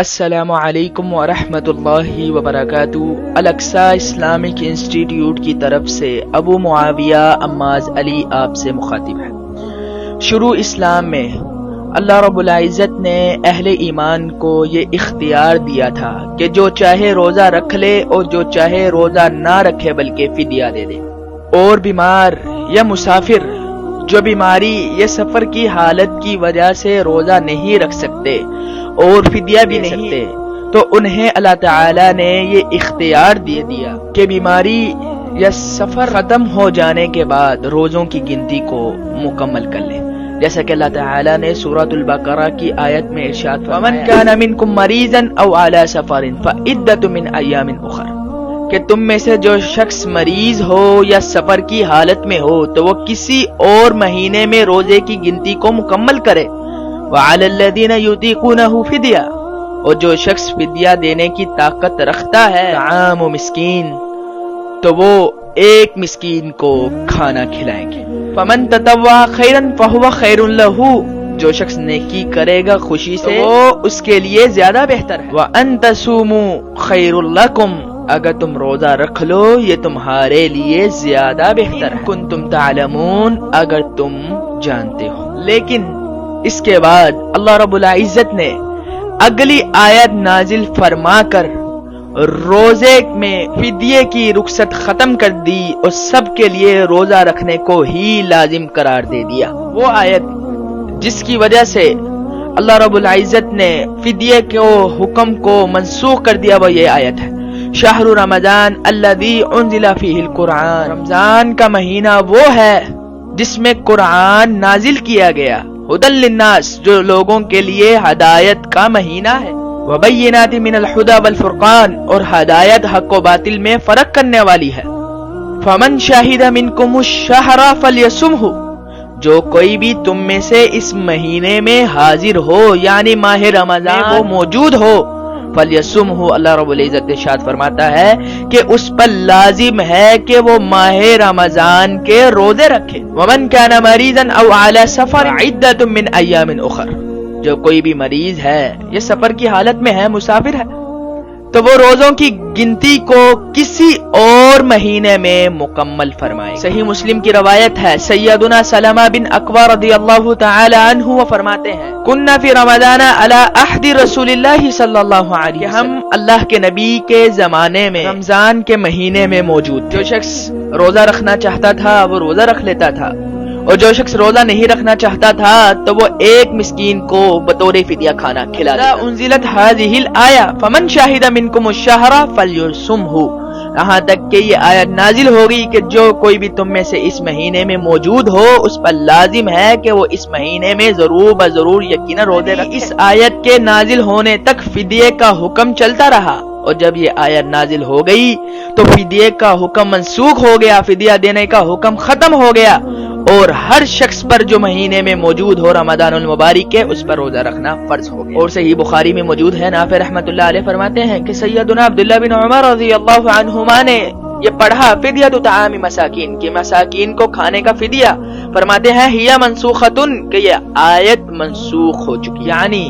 السلام علیکم ورحمۃ اللہ وبرکاتہ۔ الاقصی اسلامک انسٹیٹیوٹ کی طرف سے ابو معاویہ عماز علی آپ سے مخاطب ہے۔ شروع اسلام میں اللہ رب العزت نے اہل ایمان کو یہ اختیار دیا تھا کہ جو چاہے روزہ رکھ لے اور جو چاہے روزہ نہ رکھے بلکہ فدیہ دے دے۔ اور بیمار یا مسافر جو بیماری یا سفر کی حالت کی وجہ سے روزہ نہیں رکھ سکتے اور فدیہ بھی نہیں سکتے تو انہیں اللہ تعالی نے یہ اختیار دے دیا کہ بیماری یا سفر ختم ہو جانے کے بعد روزوں کی گنتی کو مکمل کر لیں، جیسا کہ اللہ تعالی نے سورۃ البقرہ کی آیت میں ارشاد فرمایا وَمَنْ كَانَ مِنْكُمْ مَرِيضًا أَوْ عَلَى سَفَرٍ فَعِدَّةٌ مِنْ أَيَّامٍ أُخَرَ، کہ تم میں سے جو شخص مریض ہو یا سفر کی حالت میں ہو تو وہ کسی اور مہینے میں روزے کی گنتی کو مکمل کرے۔ وَعَلَى الَّذِينَ يُطِيقُونَهُ فِدْيَةٌ، اور جو شخص فدیہ دینے کی طاقت رکھتا ہے طعام مسکین، تو وہ ایک مسکین کو کھانا کھلائیں گے۔ فَمَن تَطَوَّعَ خَيْرًا فَهُوَ خَيْرٌ لَهُ، جو شخص نیکی کرے گا خوشی سے وہ اس کے لیے زیادہ بہتر ہے۔ وَأَن تَصُومُوا خَيْرٌ لَكُمْ، اگر تم روزہ رکھ لو یہ تمہارے لیے زیادہ بہتر ہے۔ کنتم تعلمون، اگر تم جانتے ہو۔ لیکن اس کے بعد اللہ رب العزت نے اگلی آیت نازل فرما کر روزے میں فدیے کی رخصت ختم کر دی اور سب کے لیے روزہ رکھنے کو ہی لازم قرار دے دیا۔ وہ آیت جس کی وجہ سے اللہ رب العزت نے فدیے کے حکم کو منسوخ کر دیا وہ یہ آیت ہے، شہر رمضان الذی انزل فیہ القرآن، رمضان کا مہینہ وہ ہے جس میں قرآن نازل کیا گیا، ہدی للناس، جو لوگوں کے لیے ہدایت کا مہینہ ہے، وبینات من الہدی والفرقان، اور ہدایت حق و باطل میں فرق کرنے والی ہے۔ فمن شہد منکم الشہر فلیصمہ، جو کوئی بھی تم میں سے اس مہینے میں حاضر ہو یعنی ماہ رمضان وہ موجود ہو، فلیصمہ، اللہ رب العزت ارشاد فرماتا ہے کہ اس پر لازم ہے کہ وہ ماہ رمضان کے روزے رکھے۔ ومن کان مریضا او علی سفر عدۃ من ایام اخر، جو کوئی بھی مریض ہے یا سفر کی حالت میں ہے، مسافر ہے، تو وہ روزوں کی گنتی کو کسی اور مہینے میں مکمل فرمائے۔ صحیح مسلم کی روایت ہے، سیدنا سلمہ بن اکوع رضی اللہ تعالی عنہ وہ فرماتے ہیں کننا فی رمضان علی عہد رسول اللہ صلی اللہ علیہ وسلم، ہم اللہ کے نبی کے زمانے میں رمضان کے مہینے میں موجود تھے۔ جو شخص روزہ رکھنا چاہتا تھا وہ روزہ رکھ لیتا تھا، اور جو شخص روزہ نہیں رکھنا چاہتا تھا تو وہ ایک مسکین کو بطور فدیہ کھانا کھلا دیتا۔ انزلت هذه الآیہ فمن شاہد منکم الشہر فلیصمہ، یہاں تک کہ یہ آیت نازل ہوگی کہ جو کوئی بھی تم میں سے اس مہینے میں موجود ہو اس پر لازم ہے کہ وہ اس مہینے میں ضرور بضرور یقینا روزے رکھے۔ اس آیت کے نازل ہونے تک فدیے کا حکم چلتا رہا، اور جب یہ آیت نازل ہو گئی تو فدیے کا حکم منسوخ ہو گیا، فدیہ دینے کا حکم ختم ہو گیا، اور ہر شخص پر جو مہینے میں موجود ہو رمضان المبارک کے اس پر روزہ رکھنا فرض ہو گیا۔ اور صحیح بخاری میں موجود ہے، نافع رحمۃ اللہ علیہ فرماتے ہیں کہ سیدنا عبداللہ بن عمر رضی اللہ عنہما نے یہ پڑھا فدیۃ طعام مساکین، کہ مساکین کو کھانے کا فدیہ، فرماتے ہیں ہی منسوختن، کہ یہ آیت منسوخ ہو چکی، یعنی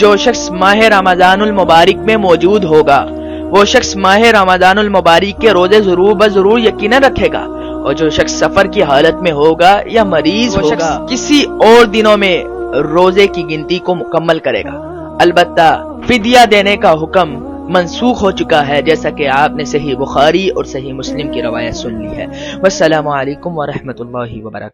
جو شخص ماہ رمضان المبارک میں موجود ہوگا وہ شخص ماہ رمضان المبارک کے روزے ضرور بضرور یقینا رکھے گا، اور جو شخص سفر کی حالت میں ہوگا یا مریض ہوگا کسی اور دنوں میں روزے کی گنتی کو مکمل کرے گا۔ البتہ فدیہ دینے کا حکم منسوخ ہو چکا ہے، جیسا کہ آپ نے صحیح بخاری اور صحیح مسلم کی روایت سن لی ہے۔ والسلام علیکم ورحمۃ اللہ وبرکاتہ۔